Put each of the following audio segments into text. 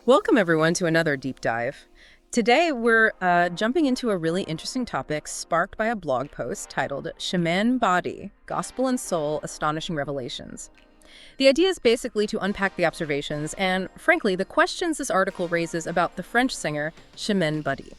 Welcome, everyone, to another deep dive. Today, we're jumping into a really interesting topic sparked by a blog post titled Chimene Badi, Gospel and Soul, Astonishing Revelations. The idea is basically to unpack the observations and, frankly, the questions this article raises about the French singer Chimene Badi.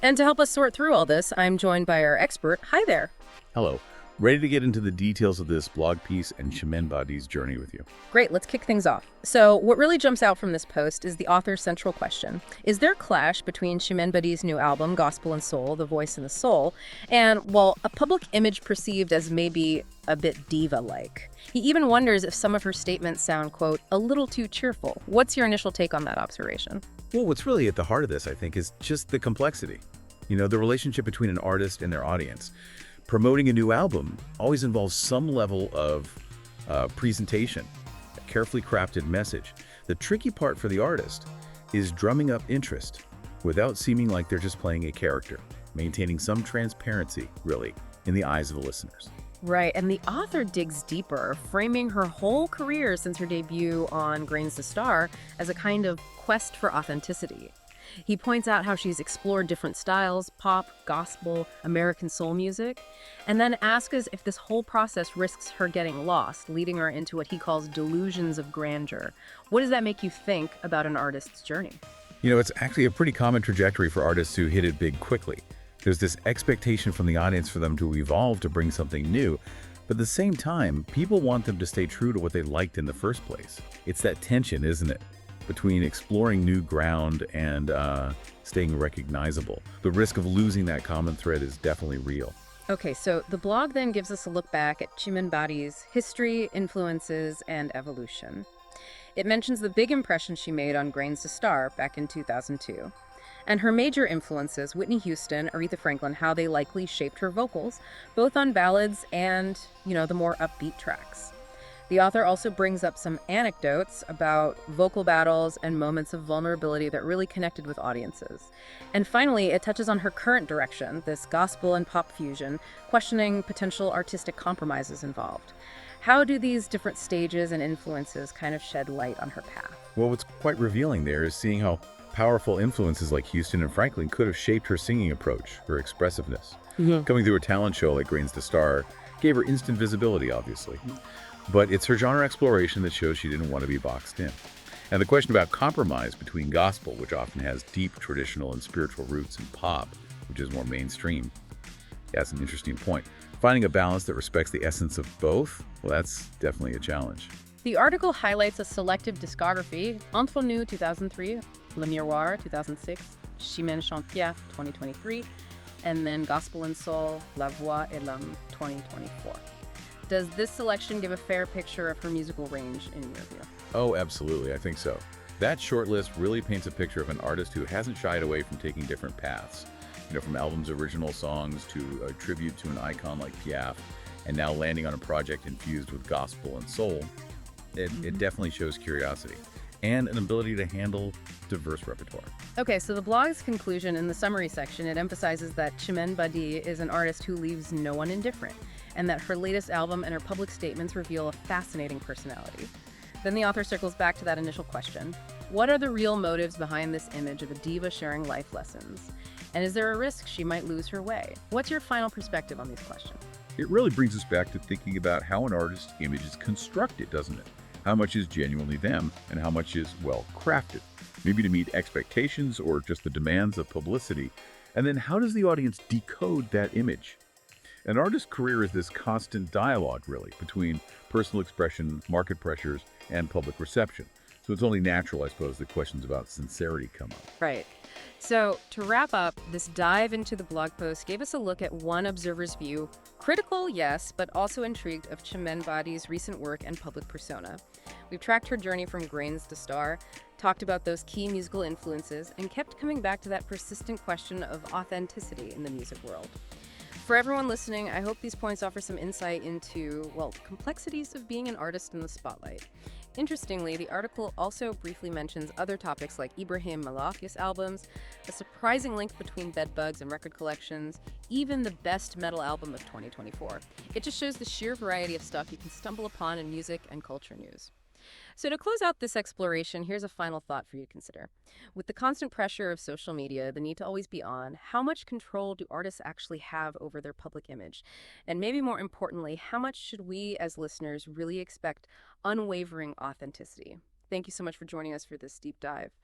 And to help us sort through all this, I'm joined by our expert. Hi there. Hello. Ready to get into the details of this blog piece and Chimene Badi's journey with you. Great, let's kick things off. So what really jumps out from this post is the author's central question. Is there a clash between Chimene Badi's new album, Gospel and Soul, The Voice and the Soul, and, well, a public image perceived as maybe a bit diva-like? He even wonders if some of her statements sound, quote, a little too cheerful. What's your initial take on that observation? Well, what's really at the heart of this, I think, is just the complexity. The relationship between an artist and their audience. Promoting a new album always involves some level of presentation, a carefully crafted message. The tricky part for the artist is drumming up interest without seeming like they're just playing a character, maintaining some transparency, really, in the eyes of the listeners. Right, and the author digs deeper, framing her whole career since her debut on Grains to Star as a kind of quest for authenticity. He points out how she's explored different styles, pop, gospel, American soul music, and then asks us if this whole process risks her getting lost, leading her into what he calls delusions of grandeur. What does that make you think about an artist's journey? It's actually a pretty common trajectory for artists who hit it big quickly. There's this expectation from the audience for them to evolve to bring something new, but at the same time, people want them to stay true to what they liked in the first place. It's that tension, isn't it? Between exploring new ground and staying recognizable. The risk of losing that common thread is definitely real. Okay, so the blog then gives us a look back at Chimene Badi's history, influences, and evolution. It mentions the big impression she made on Grains to Star back in 2002. And her major influences, Whitney Houston, Aretha Franklin, how they likely shaped her vocals, both on ballads and, the more upbeat tracks. The author also brings up some anecdotes about vocal battles and moments of vulnerability that really connected with audiences. And finally, it touches on her current direction, this gospel and pop fusion, questioning potential artistic compromises involved. How do these different stages and influences kind of shed light on her path? Well, what's quite revealing there is seeing how powerful influences like Houston and Franklin could have shaped her singing approach, her expressiveness. Coming through a talent show like Grains to Star gave her instant visibility, obviously. But it's her genre exploration that shows she didn't want to be boxed in. And the question about compromise between gospel, which often has deep traditional and spiritual roots, and pop, which is more mainstream, that's an interesting point. Finding a balance that respects the essence of both, well, that's definitely a challenge. The article highlights a selective discography: Entre Nous 2003, Le Miroir 2006, Chimene Chantier 2023, and then Gospel and Soul, La Voix et l'Homme 2024. Does this selection give a fair picture of her musical range in your view? Oh, absolutely. I think so. That short list really paints a picture of an artist who hasn't shied away from taking different paths. From albums' original songs to a tribute to an icon like Piaf, and now landing on a project infused with gospel and soul. It definitely shows curiosity and an ability to handle diverse repertoire. Okay, so the blog's conclusion in the summary section, it emphasizes that Chimene Badi is an artist who leaves no one indifferent, and that her latest album and her public statements reveal a fascinating personality. Then the author circles back to that initial question. What are the real motives behind this image of a diva sharing life lessons? And is there a risk she might lose her way? What's your final perspective on these questions? It really brings us back to thinking about how an artist's image is constructed, doesn't it? How much is genuinely them and how much is, well, crafted? Maybe to meet expectations or just the demands of publicity. And then how does the audience decode that image? An artist's career is this constant dialogue, really, between personal expression, market pressures, and public reception. So it's only natural, I suppose, that questions about sincerity come up. Right. So to wrap up, this dive into the blog post gave us a look at one observer's view, critical, yes, but also intrigued of Chimene Badi's recent work and public persona. We've tracked her journey from Grains to Star, talked about those key musical influences, and kept coming back to that persistent question of authenticity in the music world. For everyone listening, I hope these points offer some insight into, well, the complexities of being an artist in the spotlight. Interestingly, the article also briefly mentions other topics like Ibrahim Malaf's albums, a surprising link between bedbugs and record collections, even the best metal album of 2024. It just shows the sheer variety of stuff you can stumble upon in music and culture news. So to close out this exploration, here's a final thought for you to consider. With the constant pressure of social media, the need to always be on, how much control do artists actually have over their public image? And maybe more importantly, how much should we as listeners really expect unwavering authenticity? Thank you so much for joining us for this deep dive.